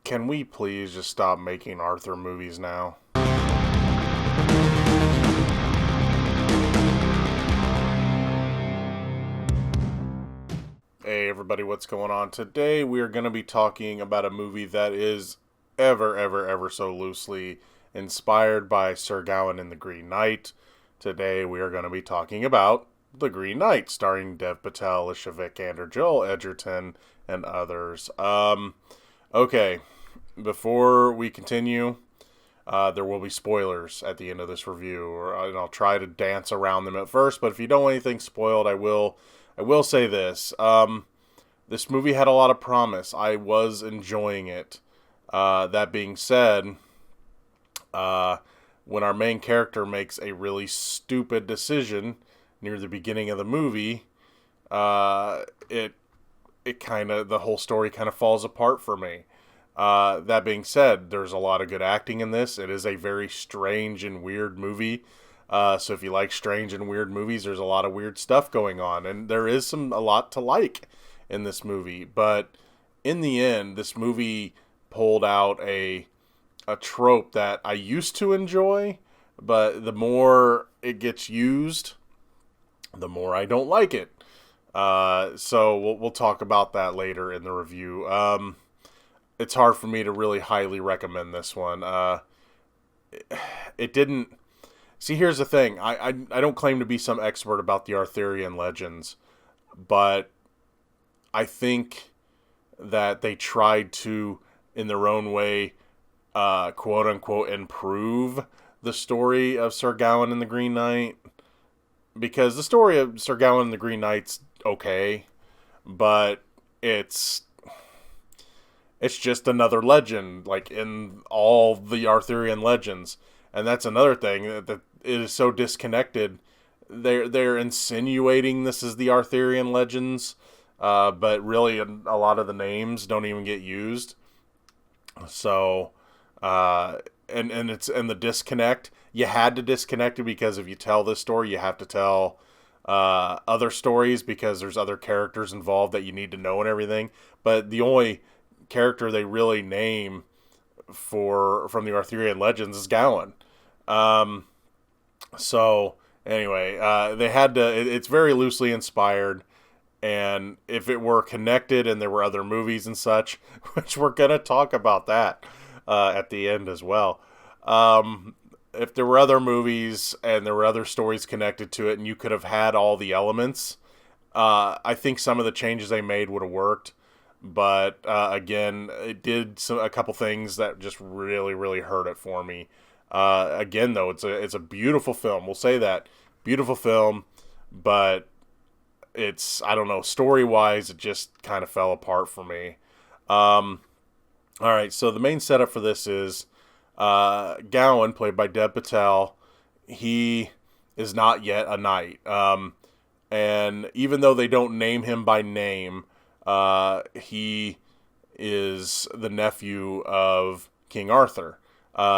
Can we please just stop making Arthur movies now? Hey everybody, what's going on? Today we are going to be talking about a movie that is ever so loosely inspired by Sir Gawain and the Green Knight. Today we are going to be talking about The Green Knight, starring Dev Patel, Alicia Vikander, Joel Edgerton, and others. Okay, before we continue, there will be spoilers at the end of this review, and I'll try to dance around them at first. But if you don't want anything spoiled, I will say this. This movie had a lot of promise. I was enjoying it. That being said, when our main character makes a really stupid decision near the beginning of the movie, the whole story kind of falls apart for me. That being said, there's a lot of good acting in this. It is a very strange and weird movie. So if you like strange and weird movies, there's a lot of weird stuff going on, and there is a lot to like in this movie. But in the end, this movie pulled out a trope that I used to enjoy, but the more it gets used, the more I don't like it. So we'll talk about that later in the review. It's hard for me to really highly recommend this one. It didn't. See, here's the thing. I don't claim to be some expert about the Arthurian legends, but I think that they tried to, in their own way, quote unquote, improve the story of Sir Gawain and the Green Knight. Because the story of Sir Gawain and the Green Knight's okay, but it's just another legend, like in all the Arthurian legends. And that's another thing, that it is so disconnected. They're insinuating this is the Arthurian legends, but really a lot of the names don't even get used. So, and the disconnect. You had to disconnect it because if you tell this story, you have to tell other stories because there's other characters involved that you need to know and everything. But the only character they really name from the Arthurian legends is Gawain. So anyway, they had to. It's very loosely inspired, and if it were connected and there were other movies and such, which we're gonna talk about that at the end as well. If there were other movies and there were other stories connected to it, and you could have had all the elements, I think some of the changes they made would have worked. But again, it did a couple things that just really hurt it for me. Again, though, it's a beautiful film. We'll say that. Beautiful film, but I don't know, story-wise, it just kind of fell apart for me. All right, so the main setup for this is Gawain, played by Dev Patel. He is not yet a knight. And even though they don't name him by name, he is the nephew of King Arthur.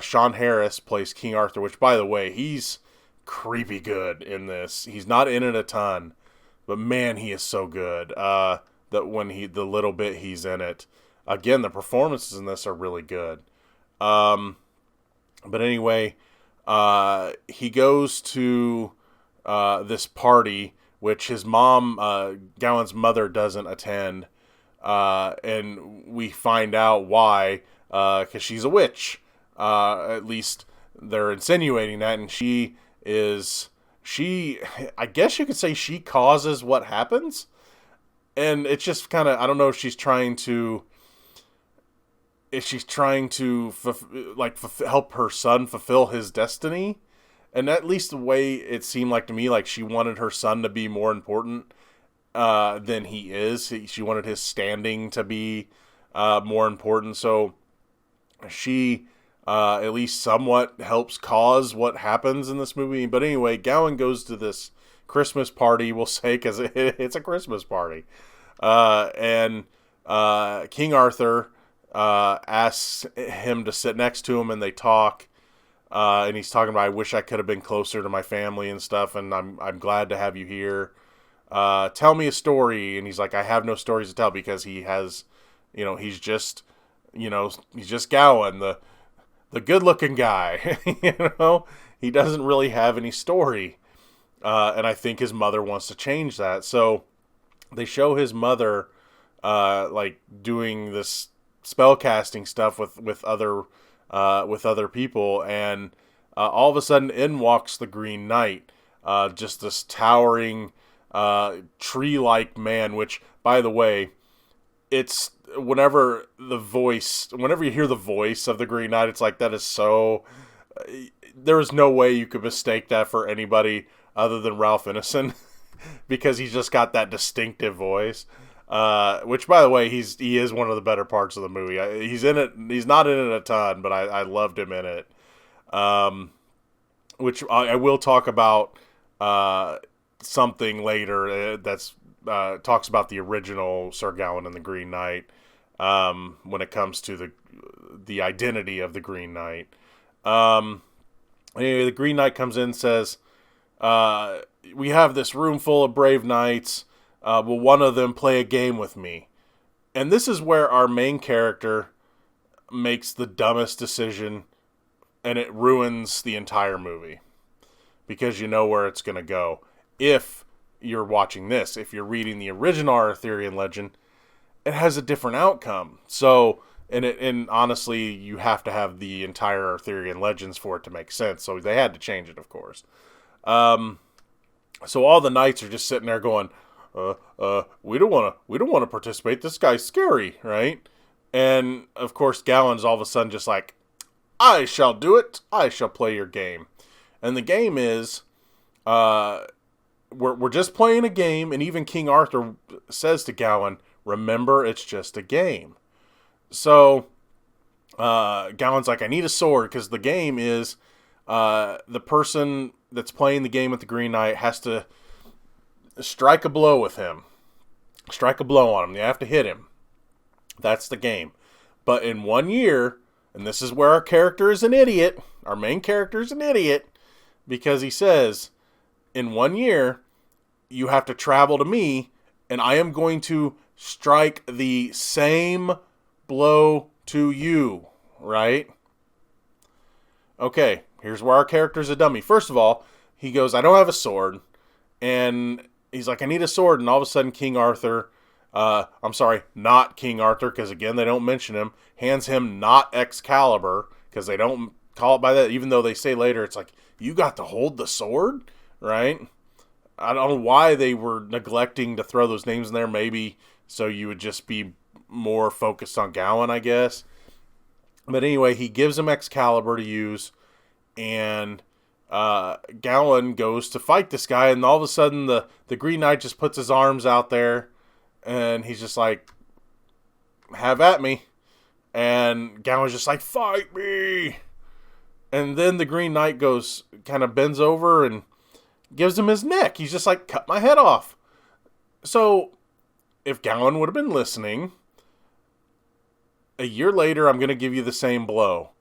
Sean Harris plays King Arthur, which, by the way, he's creepy good in this. He's not in it a ton, but man, he is so good. That the little bit he's in it, again, the performances in this are really good. But anyway, he goes to this party, which his mom, Gawain's mother, doesn't attend, and we find out why, because she's a witch. At least they're insinuating that, and I guess you could say she causes what happens, and it's just kind of, I don't know if she's trying to help her son fulfill his destiny, and at least the way it seemed like to me, like she wanted her son to be more important than he is. She wanted his standing to be more important, so she at least somewhat helps cause what happens in this movie. But anyway, Gawain goes to this Christmas party, we'll say, because it's a Christmas party. And King Arthur asks him to sit next to him, and they talk. And he's talking about, I wish I could have been closer to my family and stuff, and I'm glad to have you here. Tell me a story. And he's like, I have no stories to tell, because he has, he's just he's just Gowan, the good-looking guy. He doesn't really have any story, and I think his mother wants to change that. So they show his mother like doing this spell casting stuff with other people, and all of a sudden in walks the Green Knight, just this towering tree-like man. Which, by the way, it's whenever you hear the voice of the Green Knight, it's like that is so. There is no way you could mistake that for anybody other than Ralph Ineson, because he's just got that distinctive voice. Which, by the way, he is one of the better parts of the movie. He's in it. He's not in it a ton, but I loved him in it. Which I will talk about something later that's talks about the original Sir Gawain and the Green Knight, when it comes to the identity of the Green Knight. Anyway, the Green Knight comes in and says, we have this room full of brave knights. Will one of them play a game with me? And this is where our main character makes the dumbest decision, and it ruins the entire movie, because you know where it's going to go. If you're watching this, if you're reading the original Arthurian legend, it has a different outcome. So, and honestly, you have to have the entire Arthurian legends for it to make sense. So they had to change it, of course. So all the knights are just sitting there going, we don't want to participate. This guy's scary, right? And of course, Gowan's all of a sudden just like, I shall do it. I shall play your game. And the game is, we're just playing a game. And even King Arthur says to Gowan, remember, it's just a game. So, Gowan's like, I need a sword, because the game is, the person that's playing the game with the Green Knight has to strike a blow with him. Strike a blow on him. You have to hit him. That's the game. But in 1 year, and this is where our character is an idiot, our main character is an idiot, because he says, in 1 year, you have to travel to me, and I am going to strike the same blow to you, right? Okay, here's where our character's a dummy. First of all, he goes, I don't have a sword, and he's like, I need a sword, and all of a sudden King Arthur, I'm sorry, not King Arthur, because again, they don't mention him, hands him not Excalibur, because they don't call it by that, even though they say later, it's like, you got to hold the sword, right? I don't know why they were neglecting to throw those names in there, maybe so you would just be more focused on Gowan, I guess. But anyway, he gives him Excalibur to use, and Gowan goes to fight this guy, and all of a sudden the Green Knight just puts his arms out there, and he's just like, have at me. And Gowan's just like, fight me. And then the Green Knight goes, kind of bends over and gives him his neck. He's just like, cut my head off. So, if Gowan would have been listening, a year later, I'm going to give you the same blow.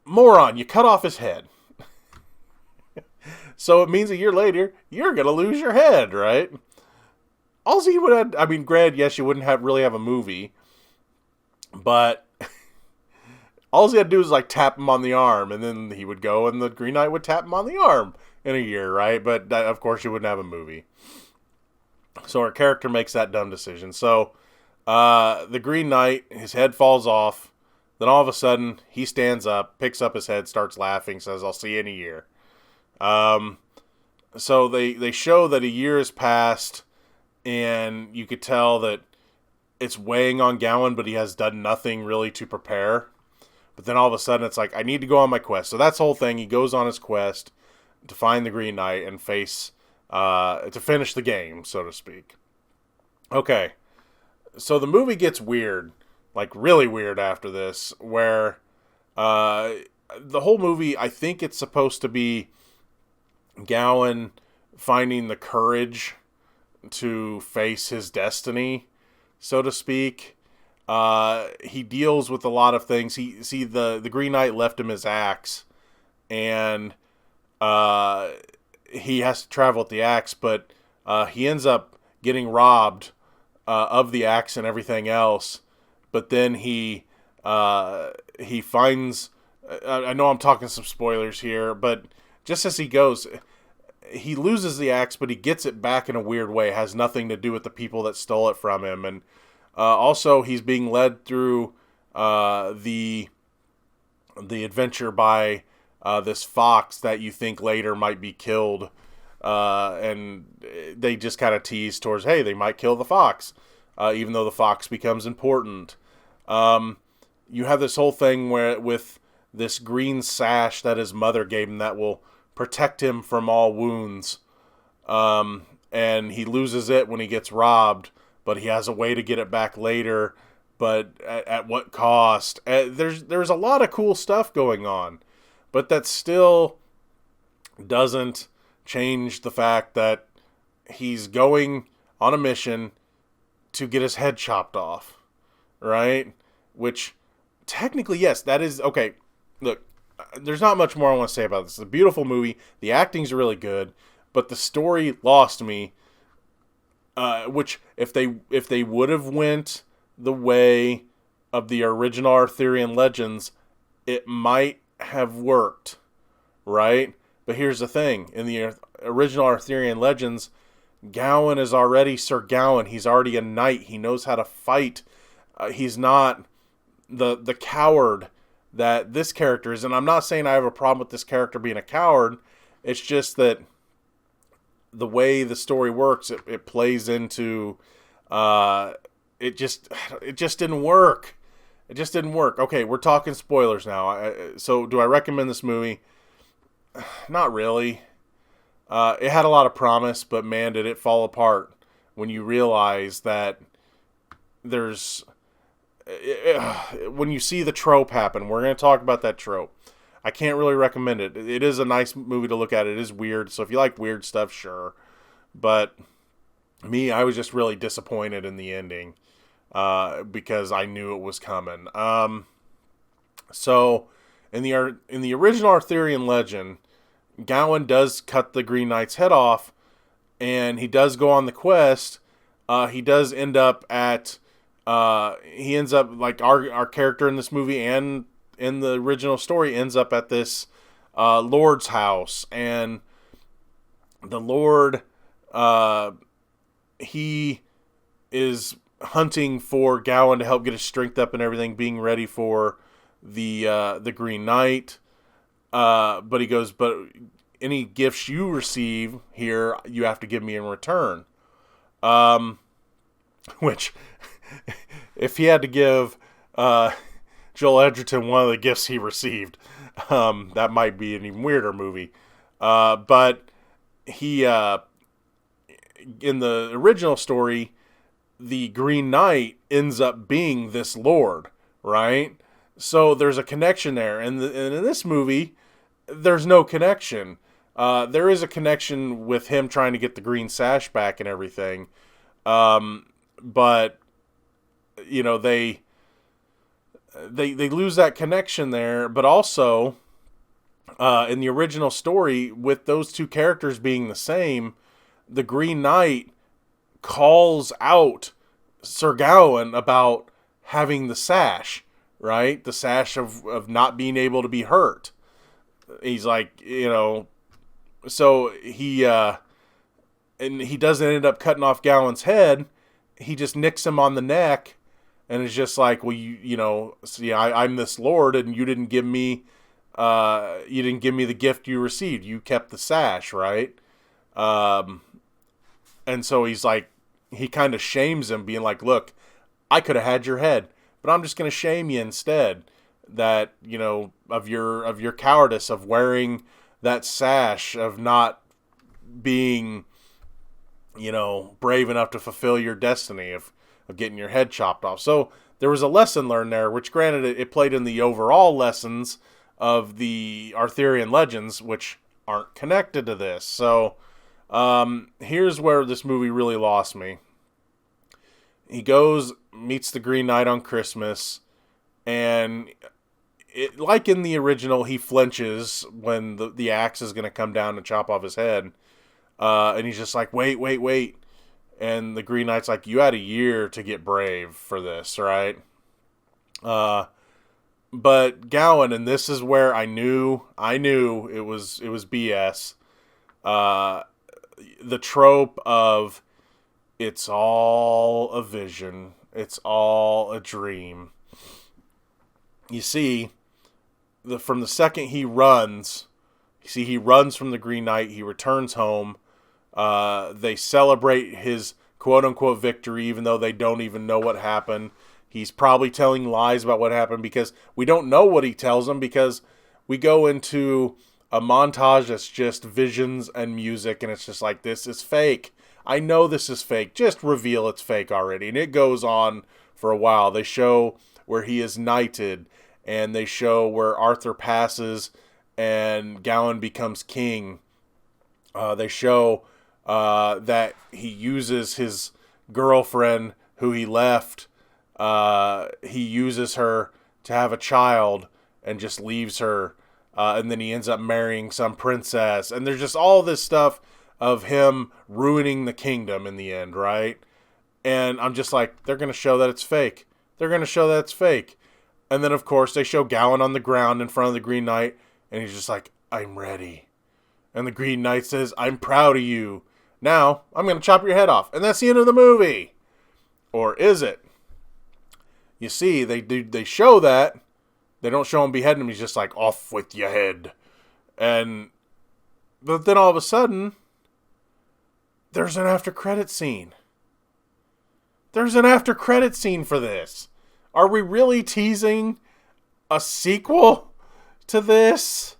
Moron, you cut off his head. So it means a year later, you're going to lose your head, right? Also, he would have, I mean, granted, yes, you wouldn't really have a movie, but all he had to do is like tap him on the arm, and then he would go, and the Green Knight would tap him on the arm in a year, right? But of course, you wouldn't have a movie. So our character makes that dumb decision. So the Green Knight, his head falls off. Then all of a sudden, he stands up, picks up his head, starts laughing, says, I'll see you in a year. So they show that a year has passed, and you could tell that it's weighing on Gowan, but he has done nothing really to prepare. But then all of a sudden, it's like, I need to go on my quest. So that's the whole thing. He goes on his quest to find the Green Knight and to finish the game, so to speak. Okay. So the movie gets weird, like really weird after this, where the whole movie, I think it's supposed to be Gowan finding the courage to face his destiny, so to speak. He deals with a lot of things. The Green Knight left him his axe, and he has to travel with the axe, but he ends up getting robbed of the axe and everything else. but then he finds. I know I'm talking some spoilers here, but just as he goes, he loses the axe, but he gets it back in a weird way. It has nothing to do with the people that stole it from him, and also he's being led through the adventure by this fox that you think later might be killed, and they just kind of tease towards, hey, they might kill the fox, even though the fox becomes important. You have this whole thing where with this green sash that his mother gave him that will protect him from all wounds. And he loses it when he gets robbed, but he has a way to get it back later, but at what cost? There's a lot of cool stuff going on, but that still doesn't change the fact that he's going on a mission to get his head chopped off, right? Which, technically, yes, that is... Okay, look, there's not much more I want to say about this. It's a beautiful movie. The acting's really good, but the story lost me. Which, if they would have went the way of the original Arthurian legends, it might have worked, right? But here's the thing. In the original Arthurian legends, Gawain is already Sir Gawain. He's already a knight. He knows how to fight. He's not the coward that this character is. And I'm not saying I have a problem with this character being a coward. It's just that the way the story works, it plays into... It just didn't work. It just didn't work. Okay, we're talking spoilers now. So do I recommend this movie? Not really. It had a lot of promise, but man, did it fall apart when you realize that there's... when you see the trope happen, we're going to talk about that trope. I can't really recommend it. It is a nice movie to look at. It is weird, so if you like weird stuff, sure. But me, I was just really disappointed in the ending because I knew it was coming. So in the original Arthurian legend, Gawain does cut the Green Knight's head off, and he does go on the quest. He does end up at... he ends up, like our character in this movie and in the original story, ends up at this lord's house. And the lord, he is hunting for Gawain to help get his strength up and everything, being ready for the Green Knight. But he goes, but any gifts you receive here, you have to give me in return. Which, if he had to give Joel Edgerton one of the gifts he received, that might be an even weirder movie. But he, in the original story, the Green Knight ends up being this lord, right? So there's a connection there. And in this movie, there's no connection. There is a connection with him trying to get the green sash back and everything. But, you know, they lose that connection there. But also, in the original story, with those two characters being the same, the Green Knight calls out Sir Gawain about having the sash, right? The sash of not being able to be hurt. He's like, you know, so he, and he doesn't end up cutting off Gawain's head. He just nicks him on the neck and is just like, well, you know, see, I'm this lord and you didn't give me the gift you received. You kept the sash, right? And so he's like, he kind of shames him, being like, look, I could have had your head, but I'm just going to shame you instead. That, you know, of your cowardice of wearing that sash, of not being, you know, brave enough to fulfill your destiny of getting your head chopped off. So there was a lesson learned there, which granted it played in the overall lessons of the Arthurian legends, which aren't connected to this. So here's where this movie really lost me. He goes, meets the Green Knight on Christmas, and like in the original, he flinches when the axe is going to come down and chop off his head. And he's just like, wait. And the Green Knight's like, you had a year to get brave for this, right? Uh, but Gowan, and this is where I knew it was BS. Uh, the trope of it's all a vision, it's all a dream. You see, from the second he runs, he runs from the Green Knight. He returns home. They celebrate his quote unquote victory, even though they don't even know what happened. He's probably telling lies about what happened because we don't know what he tells them because we go into a montage that's just visions and music, and it's just like, this is fake. I know this is fake. Just reveal it's fake already. And it goes on for a while. They show where he is knighted, and they show where Arthur passes and Gawain becomes king. They show that he uses his girlfriend who he left. He uses her to have a child and just leaves her. And then he ends up marrying some princess. And there's just all this stuff of him ruining the kingdom in the end, right? And I'm just like, they're going to show that it's fake. They're going to show that it's fake. And then, of course, they show Gawain on the ground in front of the Green Knight. And he's just like, I'm ready. And the Green Knight says, I'm proud of you. Now, I'm going to chop your head off. And that's the end of the movie. Or is it? You see, they show that. They don't show him beheading him. He's just like, off with your head. But then all of a sudden, there's an after credit scene. There's an after credit scene for this. Are we really teasing a sequel to this?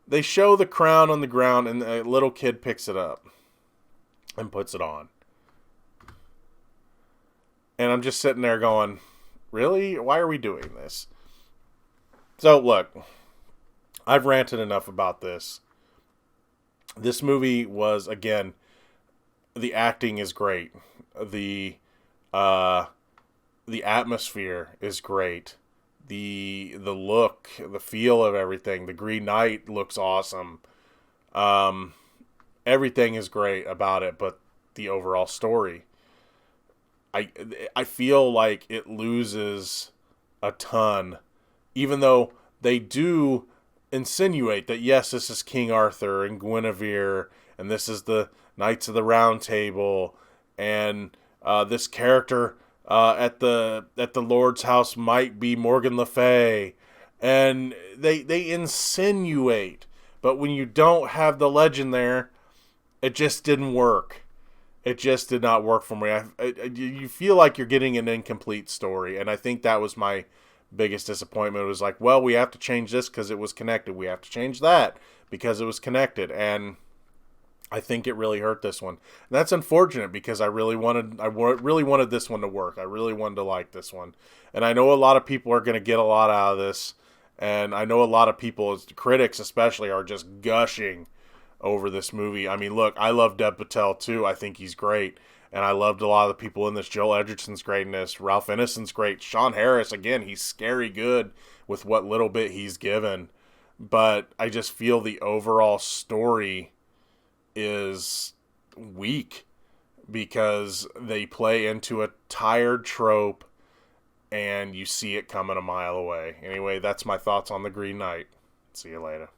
They show the crown on the ground, and a little kid picks it up and puts it on. And I'm just sitting there going, really? Why are we doing this? So, look, I've ranted enough about this. This movie was, again, the acting is great. The atmosphere is great. The look, the feel of everything. The Green Knight looks awesome. Everything is great about it, but the overall story, I feel like it loses a ton, even though they do insinuate that yes, this is King Arthur and Guinevere, and this is the Knights of the Round Table, and this character at the Lord's house might be Morgan Le Fay, and they insinuate, but when you don't have the legend there, it just didn't work. It just did not work for me. You feel like you're getting an incomplete story, and I think that was my biggest disappointment. It was like, well, we have to change this because it was connected. We have to change that because it was connected, and I think it really hurt this one. And that's unfortunate because I really wanted this one to work. I really wanted to like this one, and I know a lot of people are going to get a lot out of this, and I know a lot of people, critics especially, are just gushing over this movie. I mean, look, I love Dev Patel too. I think he's great. And I loved a lot of the people in this. Joel Edgerton's great in this. Ralph Ineson's great. Sean Harris, again, he's scary good with what little bit he's given. But I just feel the overall story is weak because they play into a tired trope and you see it coming a mile away. Anyway, that's my thoughts on The Green Knight. See you later.